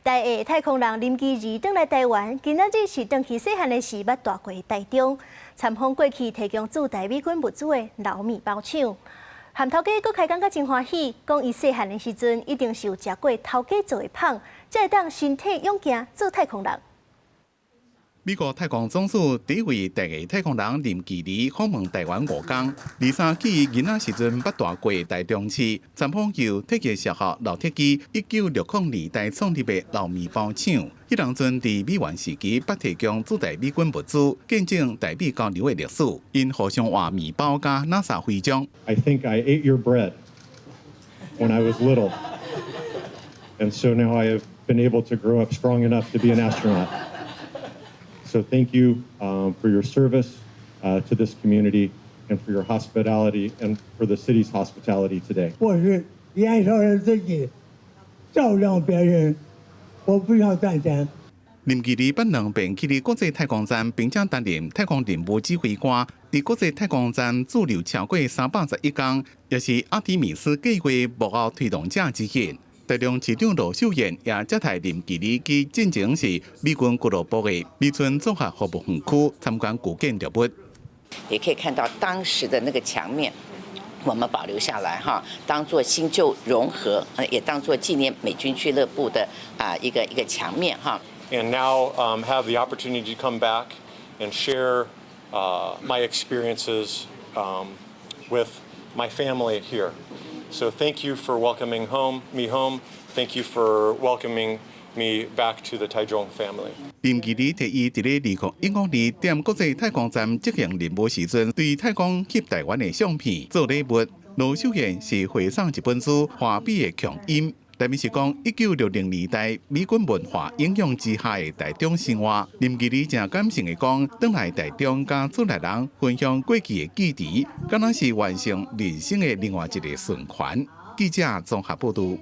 台下太空人林基怡返來台灣，今仔日是長期細漢的時捌大過台中，參訪過去提供駐台美軍物資的老米包廠。韓頭家佫開講甲真歡喜，講伊細漢的時陣一定是有食過頭家做的麭，才會當身體勇健做太空人。美國太空總署第一位第二太空人林基怡訪問台灣5天，23記囡仔時陣捌大過台中市，參訪由特級小學老鐵機1960年代創立的老米包廠。迄當陣佇美援時期捌提供駐台美軍物資，見證台美交流的歷史。因互相換米包加 NASA 徽章。I think I ate your bread when I was little, and so now I have been able to grow up strong enough to be an astronaut. So thank you for your service to this community and for your hospitality and for the city's hospitality today. 我是燃烧人自己，照亮別人，我不想賺錢。林基怡捌2遍去國際太空站，並且擔任太空任務指揮官，佇國際太空站駐留超過311天，也是阿提米斯計劃幕後推動者之一。台中市長羅秀燕也接待林基怡及進前是美軍俱樂部的美村綜合服務園區參觀古建築物。也可以看到當時的那個牆面，我們保留下來哈，當做新舊融合，也當做紀念美軍俱樂部的一個牆面哈。And now have the opportunity to come back and share my experiences with my family here. So thank you for welcoming me home. Thank you for welcoming me back to the Taichung family. 林基怡提議佇咧2015年踮國際太空站執行任務時陣，對太空翕台灣的相片做禮物。羅秀燕是回送一本書《華美的強音》，內面是講1960年代美軍文化影響之下的台中生活。林基怡正感性的講，返來台中甲厝內人分享過去的記憶，敢若是完成人生的另外一個循環。記者綜合報道。